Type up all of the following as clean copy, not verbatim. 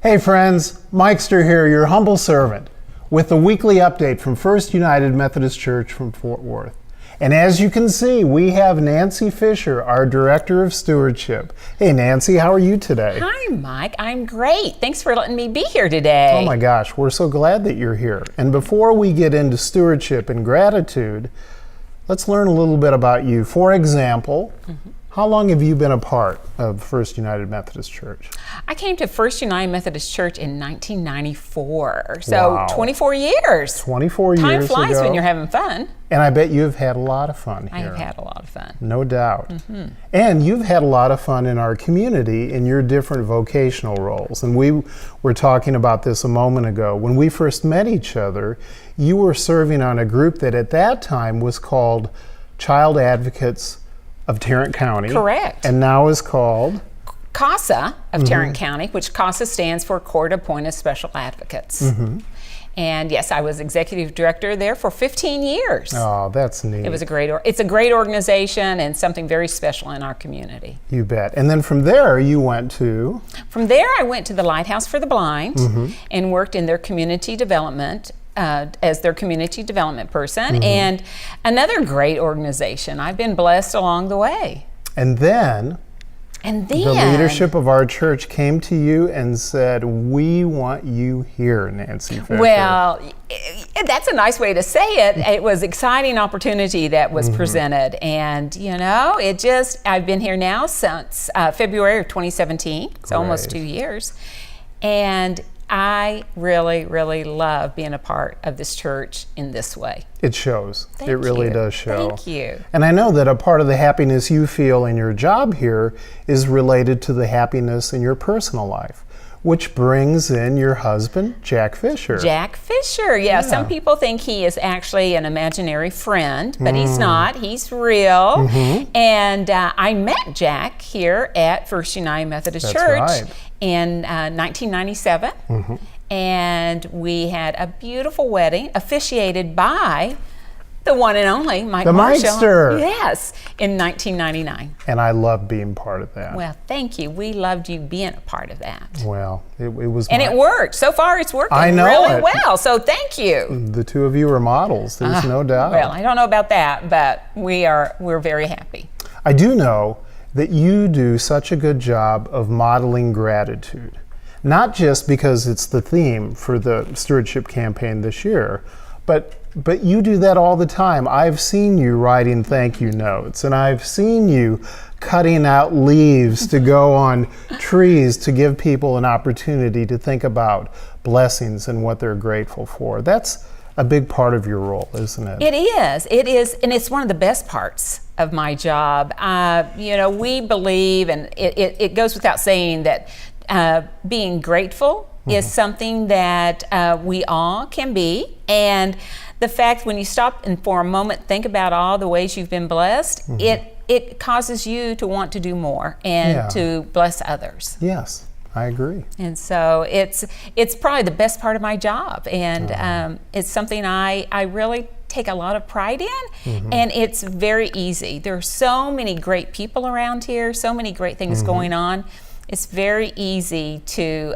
Hey friends, Mikester here, your humble servant, with a weekly update from First United Methodist Church from Fort Worth. And as you can see, we have Nancy Fisher, our Director of Stewardship. Hey Nancy, how are you today? Hi Mike, I'm great. Thanks for letting me be here today. Oh my gosh, we're so glad that you're here. And before we get into stewardship and gratitude, let's learn a little bit about you. For example, how long have you been a part of First United Methodist Church? I came to First United Methodist Church in 1994, so Wow. 24 years. 24 years Time flies ago. when you're having fun. And I bet you've had a lot of fun here. I have had a lot of fun. No doubt. And you've had a lot of fun in our community in your different vocational roles. And we were talking about this a moment ago. When we first met each other, you were serving on a group that at that time was called Child Advocates of Tarrant County. Correct. And now is called CASA of Tarrant County, which CASA stands for Court Appointed Special Advocates. And yes, I was executive director there for 15 years. Oh, that's neat. It was it's a great organization and something very special in our community. You bet. And then from there you went to? From there I went to the Lighthouse for the Blind and worked in their community development as their community development person, and another great organization. I've been blessed along the way. And then the leadership of our church came to you and said, "We want you here, Nancy Fisher." Well, that's a nice way to say it. It was an exciting opportunity that was presented, and I've been here now since February of 2017, so almost 2 years, and I really, really love being a part of this church in this way. It shows. Thank It really you. does show. Thank you. And I know that a part of the happiness you feel in your job here is related to the happiness in your personal life, which brings in your husband, Jack Fisher. Jack Fisher, yeah. Some people think he is actually an imaginary friend, but he's not. He's real. And I met Jack here at First United Methodist That's Church right. in 1997. And we had a beautiful wedding officiated by the one and only Mike The Marshall. Mikester. Yes, in 1999. And I love being part of that. Well, thank you. We loved you being a part of that. Well, it was And it worked. So far, it's working I know really it. well. So thank you. The two of you are models. There's no doubt. Well, I don't know about that, but we're very happy. I do know that you do such a good job of modeling gratitude, not just because it's the theme for the stewardship campaign this year, but you do that all the time. I've seen you writing thank you notes, and I've seen you cutting out leaves to go on trees to give people an opportunity to think about blessings and what they're grateful for. That's a big part of your role, isn't it? It is, and it's one of the best parts of my job. We believe, and it goes without saying, that being grateful is something that we all can be, and the fact when you stop and for a moment think about all the ways you've been blessed, it causes you to want to do more and to bless others. Yes, I agree. And so it's probably the best part of my job, and it's something I really take a lot of pride in, and it's very easy. There are so many great people around here, so many great things going on. It's very easy to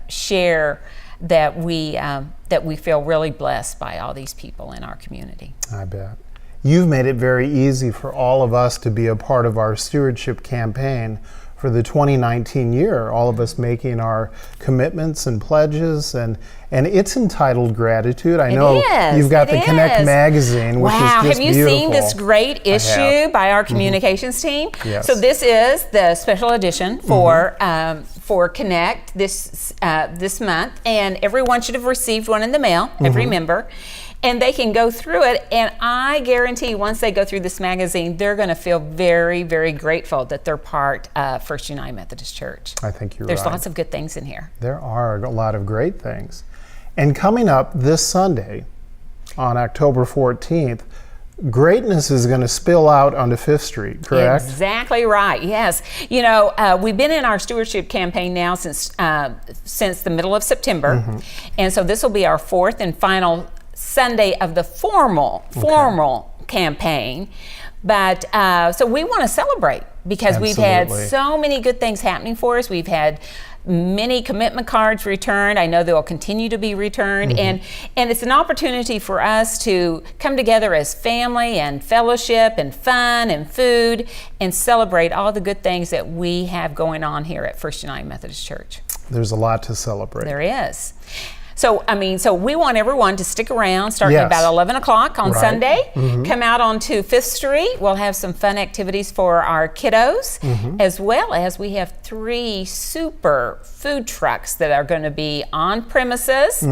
share that we feel really blessed by all these people in our community. I bet. You've made it very easy for all of us to be a part of our stewardship campaign for the 2019 year, all of us making our commitments and pledges, and it's entitled Gratitude. I know you've got the Connect magazine, which is just have you beautiful. seen this great issue by our communications team? Yes. So this is the special edition for Connect this month, and everyone should have received one in the mail, every member. And they can go through it, and I guarantee once they go through this magazine, they're going to feel very, very grateful that they're part of First United Methodist Church. I think you're There's right. lots of good things in here. There are a lot of great things. And coming up this Sunday, on October 14th, greatness is going to spill out onto Fifth Street, correct? Exactly right, yes. We've been in our stewardship campaign now since the middle of September, and so this will be our fourth and final Sunday of the formal campaign. But so we want to celebrate because we've had so many good things happening for us. We've had many commitment cards returned. I know they will continue to be returned. And it's an opportunity for us to come together as family and fellowship and fun and food and celebrate all the good things that we have going on here at First United Methodist Church. There's a lot to celebrate. There is. So we want everyone to stick around starting Yes. about 11 o'clock on Right. Sunday. Come out onto 5th Street. We'll have some fun activities for our kiddos, as well as we have 3 super food trucks that are going to be on premises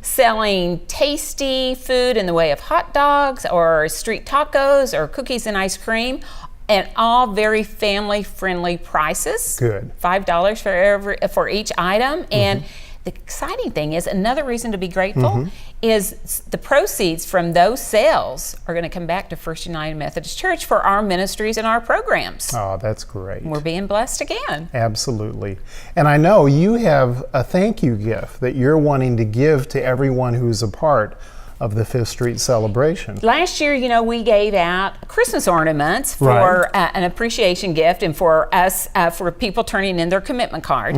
selling tasty food in the way of hot dogs or street tacos or cookies and ice cream. And all very family-friendly prices. Good. $5 for each item. And the exciting thing is, another reason to be grateful is the proceeds from those sales are going to come back to First United Methodist Church for our ministries and our programs. Oh, that's great. We're being blessed again. Absolutely. And I know you have a thank you gift that you're wanting to give to everyone who's a part of the 5th Street celebration. Last year, we gave out Christmas ornaments for Right. an appreciation gift and for us, for people turning in their commitment card.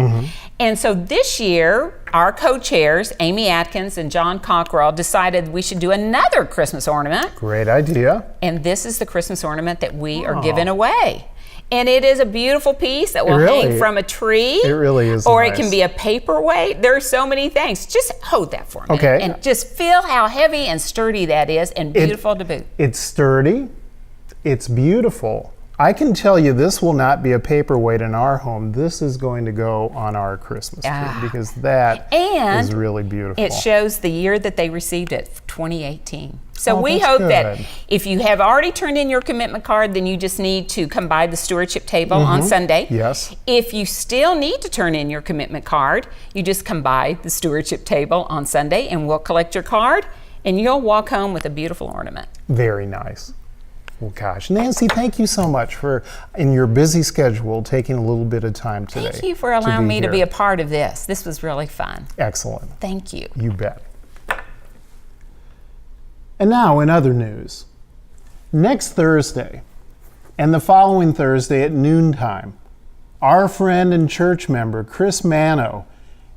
And so this year, our co-chairs, Amy Atkins and John Cockrell, decided we should do another Christmas ornament. Great idea. And this is the Christmas ornament that we are giving away. And it is a beautiful piece that will hang from a tree. It really is Or nice. it can be a paperweight. There are so many things. Just hold that for a minute. Okay. And just feel how heavy and sturdy that is and beautiful to boot. It's sturdy. It's beautiful. I can tell you this will not be a paperweight in our home. This is going to go on our Christmas tree because that is really beautiful. It shows the year that they received it, 2018. So we that's hope good. that if you have already turned in your commitment card, then you just need to come by the stewardship table on Sunday. Yes. If you still need to turn in your commitment card, you just come by the stewardship table on Sunday and we'll collect your card and you'll walk home with a beautiful ornament. Very nice. Well, gosh, Nancy, thank you so much for, in your busy schedule, taking a little bit of time today. Thank you for allowing me to be here. a part of this. This was really fun. Excellent. Thank you. You bet. And now, in other news, next Thursday and the following Thursday at noontime, our friend and church member, Chris Mano,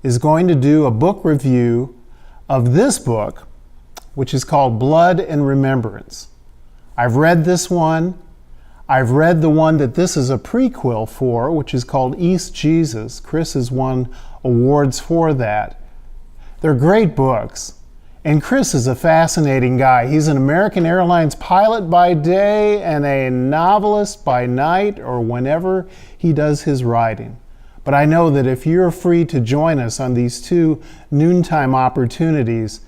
is going to do a book review of this book, which is called Blood and Remembrance. I've read this one. I've read the one that this is a prequel for, which is called East Jesus. Chris has won awards for that. They're great books. And Chris is a fascinating guy. He's an American Airlines pilot by day and a novelist by night or whenever he does his writing. But I know that if you're free to join us on these 2 noontime opportunities,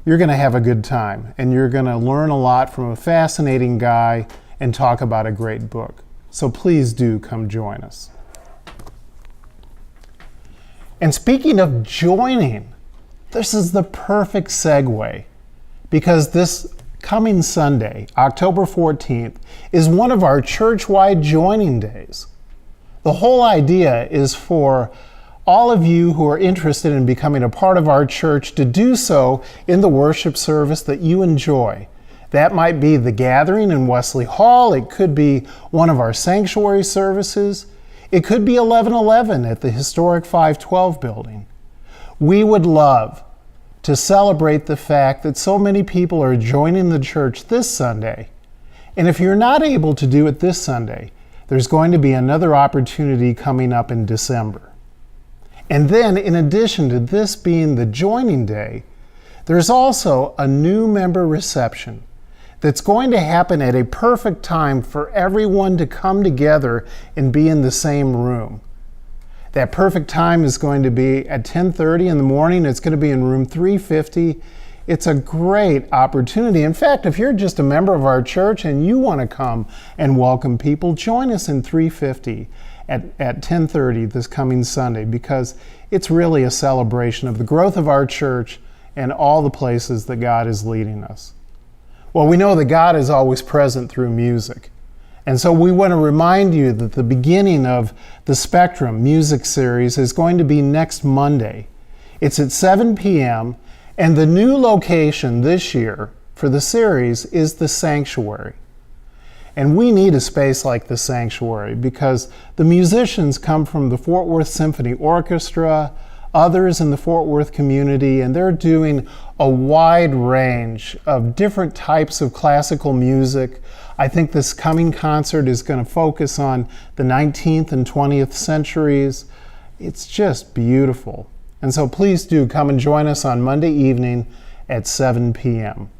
you're going to have a good time and you're going to learn a lot from a fascinating guy and talk about a great book. So please do come join us. And speaking of joining, this is the perfect segue because this coming Sunday, October 14th, is one of our church-wide joining days. The whole idea is for all of you who are interested in becoming a part of our church to do so in the worship service that you enjoy. That might be the gathering in Wesley Hall. It could be one of our sanctuary services. It could be 11:11 at the historic 512 building. We would love to celebrate the fact that so many people are joining the church this Sunday. And if you're not able to do it this Sunday, there's going to be another opportunity coming up in December. And then, in addition to this being the joining day, there's also a new member reception that's going to happen at a perfect time for everyone to come together and be in the same room. That perfect time is going to be at 10:30 in the morning. It's going to be in room 350. It's a great opportunity. In fact, if you're just a member of our church and you want to come and welcome people, join us in 350 at 10:30 this coming Sunday, because it's really a celebration of the growth of our church and all the places that God is leading us. Well, we know that God is always present through music. And so we want to remind you that the beginning of the Spectrum music series is going to be next Monday. It's at 7 p.m., and the new location this year for the series is the Sanctuary. And we need a space like the sanctuary because the musicians come from the Fort Worth Symphony Orchestra, others in the Fort Worth community, and they're doing a wide range of different types of classical music. I think this coming concert is going to focus on the 19th and 20th centuries. It's just beautiful. And so please do come and join us on Monday evening at 7 p.m.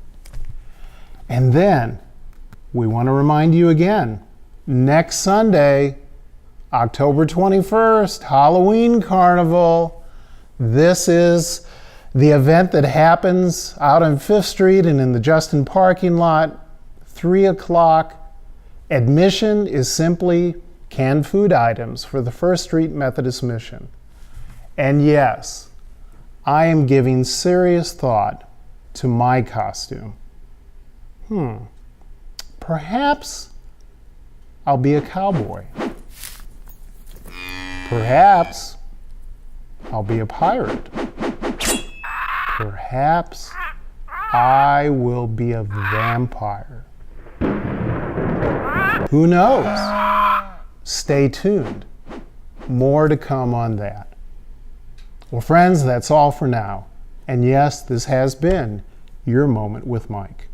And then we want to remind you again, next Sunday, October 21st, Halloween Carnival. This is the event that happens out on 5th Street and in the Justin parking lot, 3 o'clock. Admission is simply canned food items for the First Street Methodist Mission. And yes, I am giving serious thought to my costume. Perhaps I'll be a cowboy. Perhaps I'll be a pirate. Perhaps I will be a vampire. Who knows? Stay tuned. More to come on that. Well, friends, that's all for now. And yes, this has been your Moment with Mike.